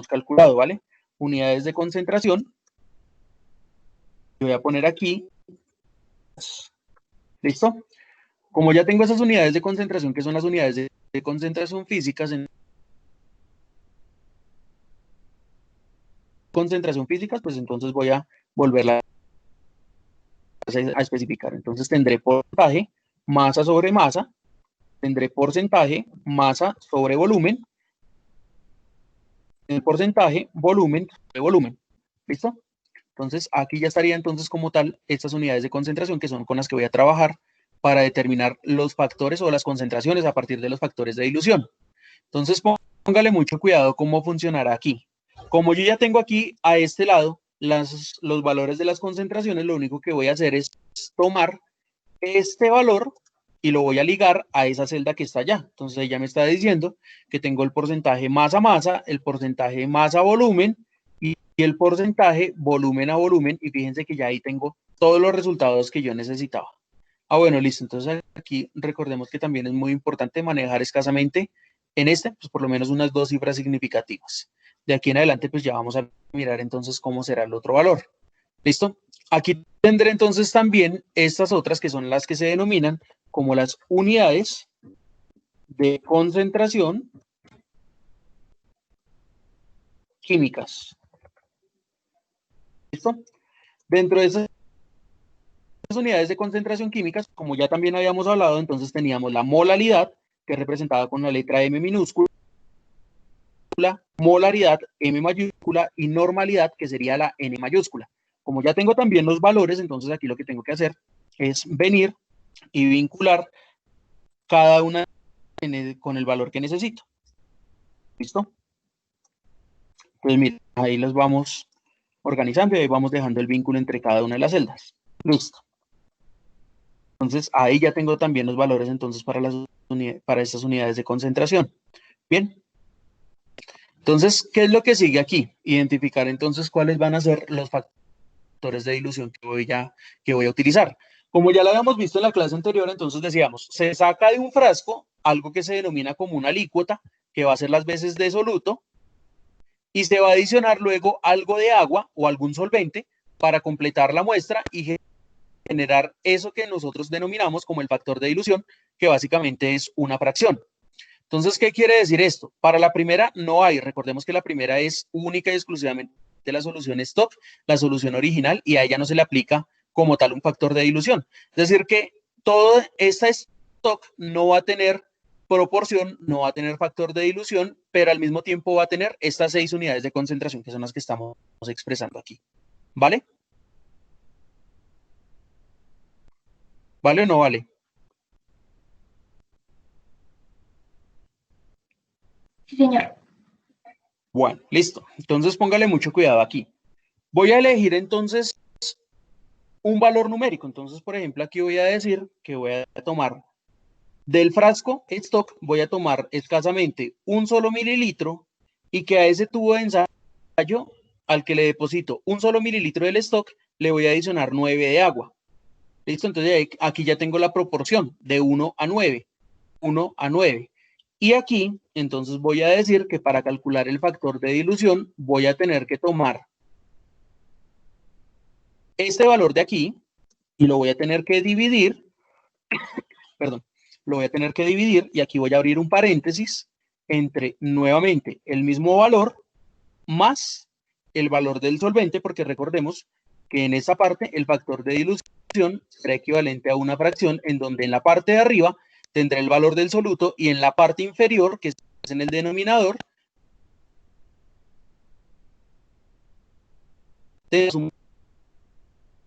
calculado, ¿vale? Unidades de concentración. Yo voy a poner aquí. ¿Listo? Como ya tengo esas unidades de concentración, que son las unidades de concentración físicas, pues entonces voy a volverla a especificar. Entonces tendré porcentaje, masa sobre masa, tendré porcentaje, masa sobre volumen, el porcentaje, volumen sobre volumen. ¿Listo? Entonces aquí ya estaría entonces como tal estas unidades de concentración, que son con las que voy a trabajar para determinar los factores o las concentraciones a partir de los factores de dilución. Entonces póngale mucho cuidado cómo funcionará aquí. Como yo ya tengo aquí a este lado los valores de las concentraciones, lo único que voy a hacer es tomar este valor y lo voy a ligar a esa celda que está allá. Entonces ella me está diciendo que tengo el porcentaje masa-masa, el porcentaje masa-volumen y el porcentaje volumen a volumen, y fíjense que ya ahí tengo todos los resultados que yo necesitaba. Ah, bueno, listo. Entonces aquí recordemos que también es muy importante manejar escasamente En este, pues por lo menos unas 2 cifras significativas. De aquí en adelante, pues ya vamos a mirar entonces cómo será el otro valor. ¿Listo? Aquí tendré entonces también estas otras que son las que se denominan como las unidades de concentración químicas. ¿Listo? Dentro de esas unidades de concentración químicas, como ya también habíamos hablado, entonces teníamos la molaridad, que es representada con la letra M minúscula, molaridad M mayúscula y normalidad, que sería la N mayúscula. Como ya tengo también los valores, entonces aquí lo que tengo que hacer es venir y vincular cada una con el valor que necesito. ¿Listo? Entonces, miren, ahí los vamos organizando y ahí vamos dejando el vínculo entre cada una de las celdas. Listo. Entonces, ahí ya tengo también los valores entonces para estas unidades de concentración. Bien. Entonces, ¿qué es lo que sigue aquí? Identificar entonces cuáles van a ser los factores de dilución que voy a utilizar. Como ya lo habíamos visto en la clase anterior, entonces decíamos, se saca de un frasco algo que se denomina como una alícuota, que va a ser las veces de soluto, y se va a adicionar luego algo de agua o algún solvente para completar la muestra y generar eso que nosotros denominamos como el factor de dilución, que básicamente es una fracción. Entonces, ¿qué quiere decir esto? Para la primera no hay, recordemos que la primera es única y exclusivamente la solución stock, la solución original, y a ella no se le aplica como tal un factor de dilución. Es decir, que toda esta stock no va a tener proporción, no va a tener factor de dilución, pero al mismo tiempo va a tener estas 6 unidades de concentración que son las que estamos expresando aquí. ¿Vale? ¿Vale o no vale? Sí, señor. Bueno, listo. Entonces póngale mucho cuidado aquí. Voy a elegir entonces un valor numérico. Entonces, por ejemplo, aquí voy a decir que voy a tomar del frasco stock, voy a tomar escasamente un solo mililitro y que a ese tubo de ensayo al que le deposito un solo mililitro del stock, le voy a adicionar 9 de agua. ¿Listo? Entonces aquí ya tengo la proporción de 1 a 9. 1 a 9. Y aquí, entonces voy a decir que para calcular el factor de dilución voy a tener que tomar este valor de aquí y lo voy a tener que dividir, perdón, lo voy a tener que dividir y aquí voy a abrir un paréntesis entre nuevamente el mismo valor más el valor del solvente, porque recordemos que en esa parte el factor de dilución será equivalente a una fracción en donde en la parte de arriba tendré el valor del soluto y en la parte inferior, que es en el denominador,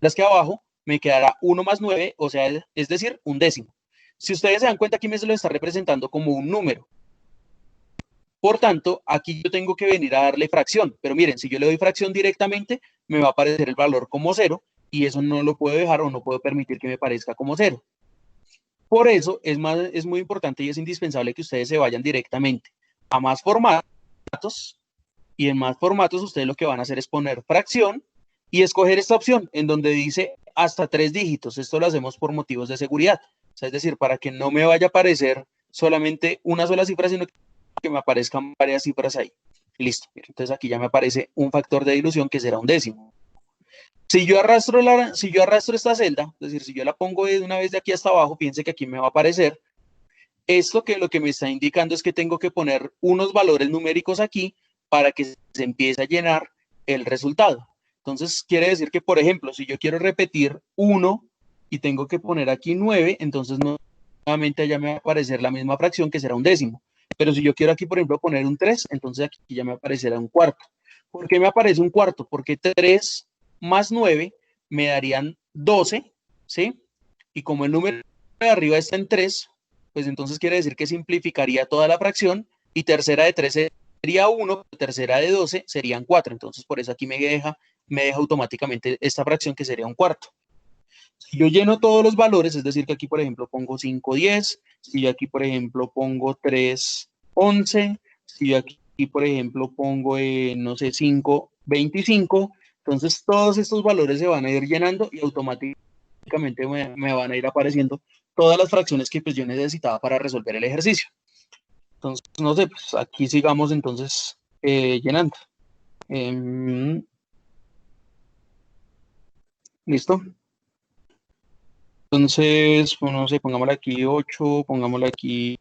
las que abajo me quedará 1 más 9, o sea, es decir, un décimo. Si ustedes se dan cuenta, aquí me se lo está representando como un número. Por tanto, aquí yo tengo que venir a darle fracción. Pero miren, si yo le doy fracción directamente, me va a aparecer el valor como 0 y eso no lo puedo dejar o no puedo permitir que me parezca como 0. Por eso es muy importante y es indispensable que ustedes se vayan directamente a más formatos y en más formatos ustedes lo que van a hacer es poner fracción y escoger esta opción en donde dice hasta 3 dígitos. Esto lo hacemos por motivos de seguridad. O sea, es decir, para que no me vaya a aparecer solamente una sola cifra, sino que me aparezcan varias cifras ahí. Listo. Entonces aquí ya me aparece un factor de dilución que será un décimo. Si yo arrastro esta celda, es decir, si yo la pongo de una vez de aquí hasta abajo, piense que aquí me va a aparecer. Esto que lo que me está indicando es que tengo que poner unos valores numéricos aquí para que se empiece a llenar el resultado. Entonces, quiere decir que, por ejemplo, si yo quiero repetir 1 y tengo que poner aquí 9, entonces nuevamente ya me va a aparecer la misma fracción que será un décimo. Pero si yo quiero aquí, por ejemplo, poner un 3, entonces aquí ya me aparecerá un cuarto. ¿Por qué me aparece un cuarto? Porque 3 más 9 me darían 12, ¿sí? Y como el número de arriba está en 3, pues entonces quiere decir que simplificaría toda la fracción y tercera de 3 sería 1, tercera de 12 serían 4. Entonces por eso aquí me deja automáticamente esta fracción que sería un cuarto. Si yo lleno todos los valores, es decir que aquí por ejemplo pongo 5, 10, si yo aquí por ejemplo pongo 3, 11, si yo aquí por ejemplo pongo, no sé, 5, 25, entonces todos estos valores se van a ir llenando y automáticamente me van a ir apareciendo todas las fracciones que pues yo necesitaba para resolver el ejercicio. Entonces, no sé, pues aquí sigamos entonces llenando. ¿Listo? Entonces, pues, no sé, pongámosle aquí 8, pongámosle aquí...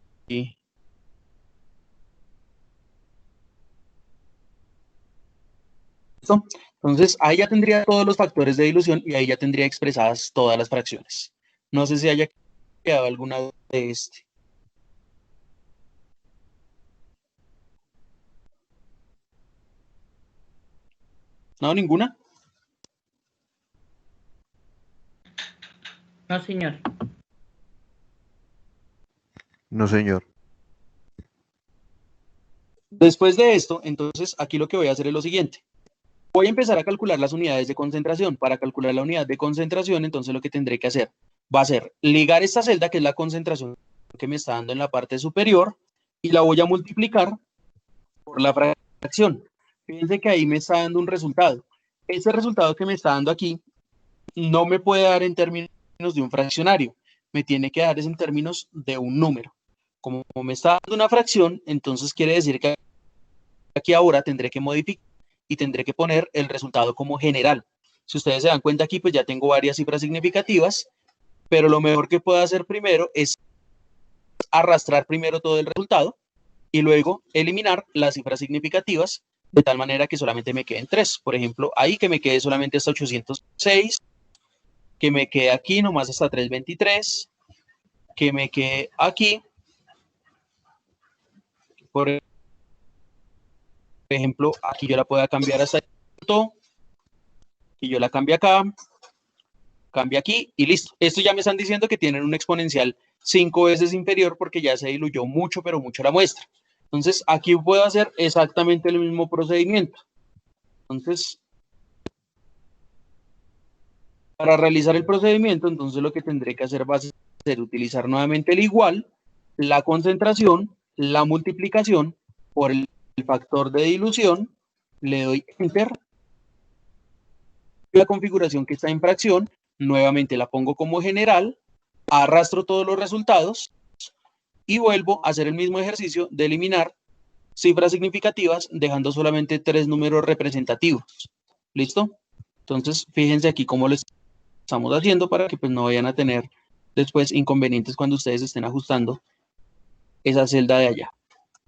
¿Listo? Entonces, ahí ya tendría todos los factores de dilución y ahí ya tendría expresadas todas las fracciones. No sé si haya quedado alguna duda de este. ¿No? ¿Ninguna? No, señor. No, señor. Después de esto, entonces, aquí lo que voy a hacer es lo siguiente. Voy a empezar a calcular las unidades de concentración. Para calcular la unidad de concentración, entonces lo que tendré que hacer va a ser ligar esta celda, que es la concentración que me está dando en la parte superior, y la voy a multiplicar por la fracción. Fíjense que ahí me está dando un resultado. Este resultado que me está dando aquí no me puede dar en términos de un fraccionario. Me tiene que dar en términos de un número. Como me está dando una fracción, entonces quiere decir que aquí ahora tendré que modificar y tendré que poner el resultado como general. Si ustedes se dan cuenta aquí, pues ya tengo varias cifras significativas, pero lo mejor que puedo hacer primero es arrastrar primero todo el resultado y luego eliminar las cifras significativas de tal manera que solamente me queden 3. Por ejemplo, ahí que me quede solamente hasta 806, que me quede aquí nomás hasta 323, que me quede aquí, por ejemplo, aquí yo la pueda cambiar hasta esto, y yo la cambio acá, cambio aquí y listo. Esto ya me están diciendo que tienen un exponencial 5 veces inferior porque ya se diluyó mucho, pero mucho la muestra. Entonces, aquí puedo hacer exactamente el mismo procedimiento. Entonces, para realizar el procedimiento, entonces lo que tendré que hacer va a ser utilizar nuevamente el igual, la concentración, la multiplicación por el factor de dilución, le doy Enter, la configuración que está en fracción, nuevamente la pongo como general, arrastro todos los resultados y vuelvo a hacer el mismo ejercicio de eliminar cifras significativas, dejando solamente 3 números representativos. ¿Listo? Entonces, fíjense aquí cómo lo estamos haciendo para que pues no vayan a tener después inconvenientes cuando ustedes estén ajustando esa celda de allá.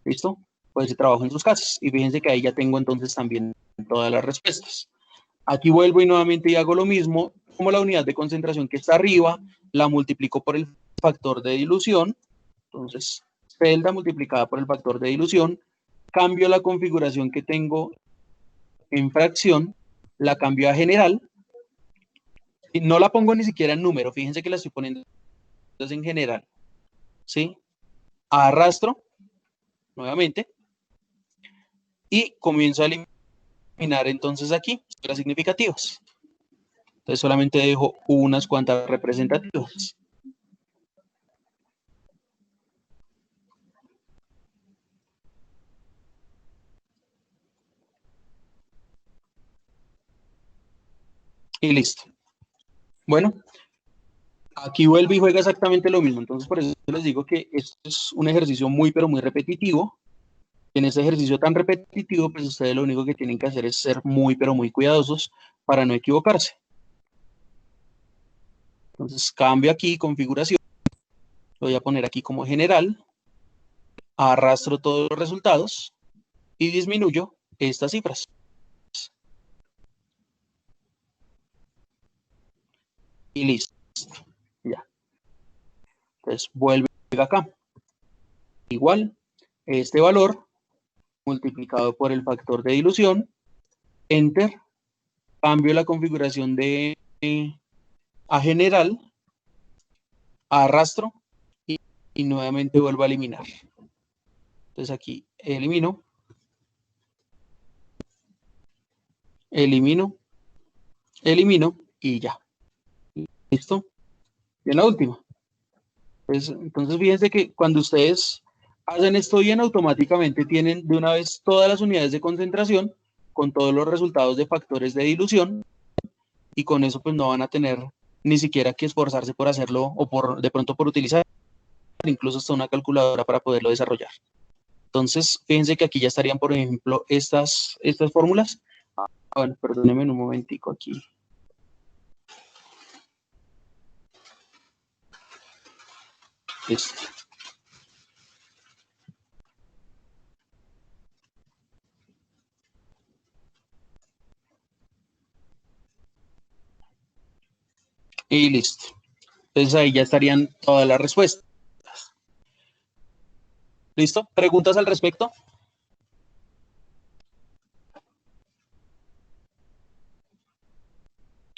¿Listo? Pues trabajo en sus casas. Y fíjense que ahí ya tengo entonces también todas las respuestas. Aquí vuelvo y nuevamente y hago lo mismo, como la unidad de concentración que está arriba, la multiplico por el factor de dilución. Entonces, celda multiplicada por el factor de dilución, cambio la configuración que tengo en fracción, la cambio a general, y no la pongo ni siquiera en número, fíjense que la estoy poniendo en general, ¿sí? Arrastro, nuevamente, y comienzo a eliminar entonces aquí cifras significativas. Entonces solamente dejo unas cuantas representativas. Y listo. Bueno, aquí vuelve y juega exactamente lo mismo. Entonces por eso les digo que esto es un ejercicio muy pero muy repetitivo. En ese ejercicio tan repetitivo, pues ustedes lo único que tienen que hacer es ser muy pero muy cuidadosos para no equivocarse. Entonces cambio aquí configuración, lo voy a poner aquí como general, arrastro todos los resultados y disminuyo estas cifras. Y listo, ya. Entonces vuelve acá. Igual, este valor multiplicado por el factor de dilución, Enter, cambio la configuración de a general, arrastro y nuevamente vuelvo a eliminar. Entonces aquí elimino, elimino y ya. ¿Listo? Y en la última. Pues, entonces fíjense que cuando ustedes hacen esto bien, automáticamente tienen de una vez todas las unidades de concentración con todos los resultados de factores de dilución y con eso pues no van a tener ni siquiera que esforzarse por hacerlo o por de pronto por utilizar incluso hasta una calculadora para poderlo desarrollar. Entonces, fíjense que aquí ya estarían, por ejemplo, estas fórmulas. Bueno, perdónenme un momentico aquí. Listo. Y listo. Entonces ahí ya estarían todas las respuestas. ¿Listo? ¿Preguntas al respecto?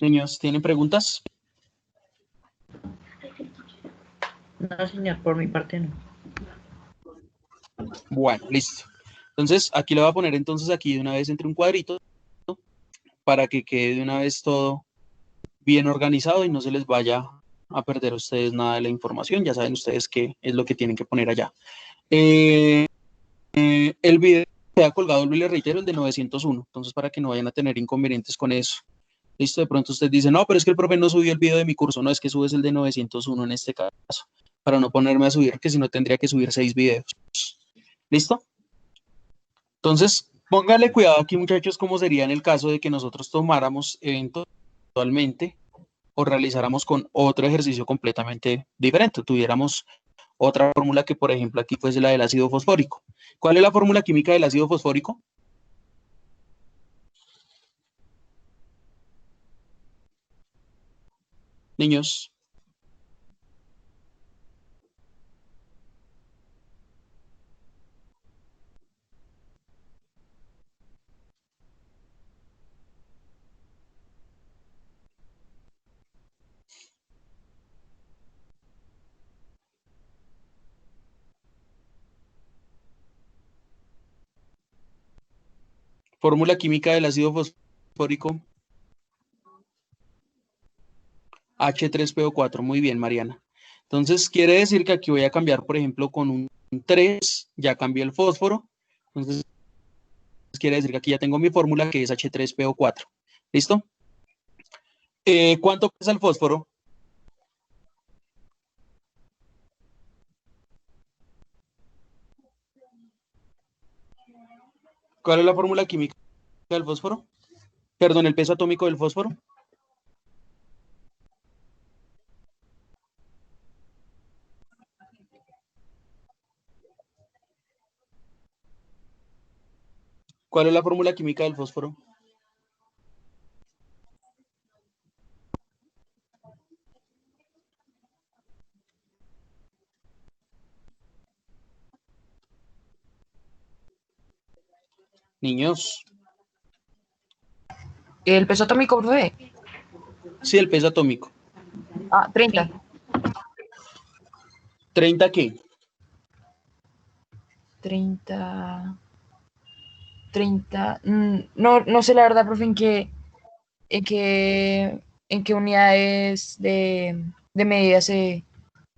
Niños, ¿tienen preguntas? No, señor, por mi parte no. Bueno, listo. Entonces, aquí le voy a poner entonces aquí de una vez entre un cuadrito, ¿no? Para que quede de una vez todo bien organizado y no se les vaya a perder a ustedes nada de la información. Ya saben ustedes qué es lo que tienen que poner allá. El video queda colgado, les reitero, el de 901. Entonces, para que no vayan a tener inconvenientes con eso. Listo, de pronto usted dice, no, pero es que el profe no subió el video de mi curso. No, es que subes el de 901 en este caso. Para no ponerme a subir, que si no tendría que subir 6 videos. ¿Listo? Entonces, pónganle cuidado aquí, muchachos, cómo sería en el caso de que nosotros tomáramos eventualmente o realizáramos con otro ejercicio completamente diferente. Tuviéramos otra fórmula que, por ejemplo, aquí fuese la del ácido fosfórico. ¿Cuál es la fórmula química del ácido fosfórico? Niños. Fórmula química del ácido fosfórico. H3PO4. Muy bien, Mariana. Entonces, quiere decir que aquí voy a cambiar, por ejemplo, con un 3, ya cambié el fósforo. Entonces, quiere decir que aquí ya tengo mi fórmula que es H3PO4. ¿Listo? ¿Cuánto pesa el fósforo? ¿Cuál es la fórmula química del fósforo? Perdón, el peso atómico del fósforo. ¿Cuál es la fórmula química del fósforo? Niños. El peso atómico, profe. Sí, el peso atómico. 30. ¿30 qué? 30. No sé la verdad, profe, en qué unidades de medida se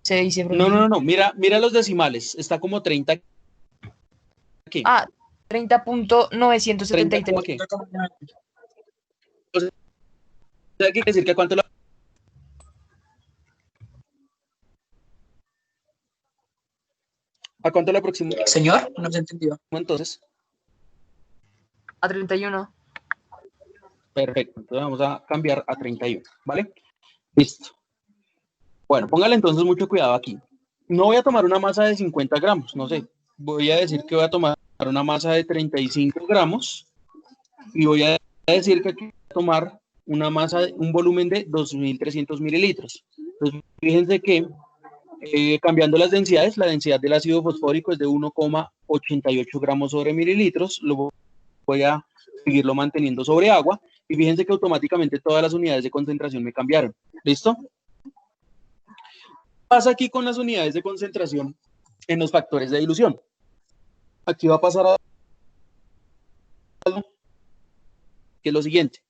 dice, profe. No. Mira los decimales. Está como 30. ¿Qué? 30.973. 30, ¿qué? O sea, ¿qué quiere decir que a cuánto la... ¿A cuánto le aproximo? Señor, no se entendió. Entonces, A 31. perfecto. Entonces vamos a cambiar a 31, ¿vale? Listo. Bueno, póngale entonces mucho cuidado aquí. No voy a tomar una masa de 50 gramos, no sé. Voy a decir que voy a tomar una masa de 35 gramos y voy a decir que aquí voy a tomar una masa, un volumen de 2.300 mililitros. Entonces, fíjense que cambiando las densidades, la densidad del ácido fosfórico es de 1,88 gramos sobre mililitros. Lo voy a seguirlo manteniendo sobre agua. Y fíjense que automáticamente todas las unidades de concentración me cambiaron. ¿Listo? ¿Qué pasa aquí con las unidades de concentración en los factores de dilución? Aquí va a pasar algo que es lo siguiente.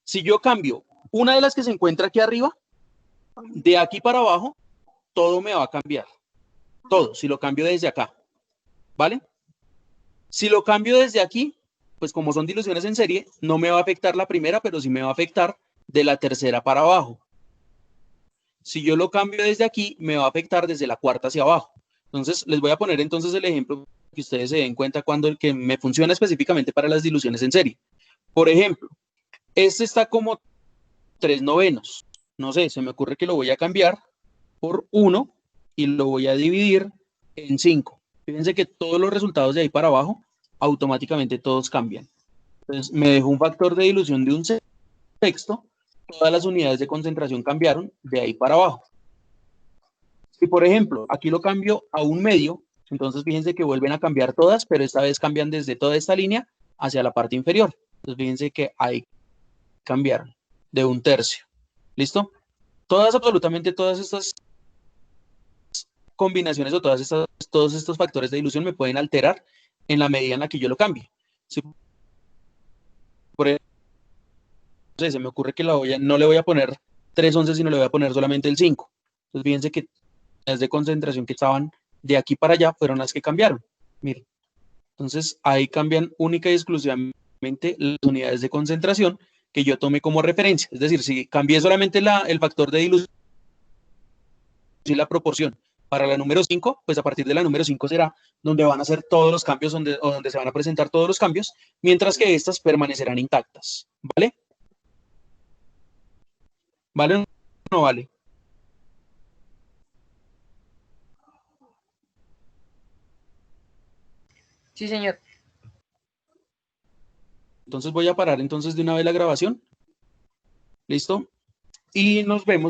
Si yo cambio una de las que se encuentra aquí arriba, de aquí para abajo, todo me va a cambiar. Todo, si lo cambio desde acá. ¿Vale? Si lo cambio desde aquí, pues como son diluciones en serie, no me va a afectar la primera, pero sí me va a afectar de la tercera para abajo. Si yo lo cambio desde aquí, me va a afectar desde la cuarta hacia abajo. Entonces, les voy a poner entonces el ejemplo que ustedes se den cuenta cuando el que me funciona específicamente para las diluciones en serie. Por ejemplo, este está como 3/9. No sé, se me ocurre que lo voy a cambiar por 1 y lo voy a dividir en 5. Fíjense que todos los resultados de ahí para abajo, automáticamente todos cambian. Entonces, me dejó un factor de dilución de 1/6. Todas las unidades de concentración cambiaron de ahí para abajo. Si, por ejemplo, aquí lo cambio a 1/2, entonces fíjense que vuelven a cambiar todas, pero esta vez cambian desde toda esta línea hacia la parte inferior. Entonces, fíjense que ahí cambiaron de 1/3. ¿Listo? Absolutamente todas estas combinaciones o todos estos factores de dilución me pueden alterar en la medida en la que yo lo cambie. Si por ejemplo, se me ocurre que no le voy a poner 3/11, sino le voy a poner solamente el 5. Entonces, fíjense que las de concentración que estaban de aquí para allá fueron las que cambiaron. Miren. Entonces, ahí cambian única y exclusivamente las unidades de concentración que yo tomé como referencia. Es decir, si cambié solamente el factor de dilución y la proporción para la número 5, pues a partir de la número 5 será donde van a ser todos los cambios, donde se van a presentar todos los cambios, mientras que estas permanecerán intactas. ¿Vale? ¿Vale o no vale? Sí, señor. Entonces voy a parar entonces de una vez la grabación. ¿Listo? Y nos vemos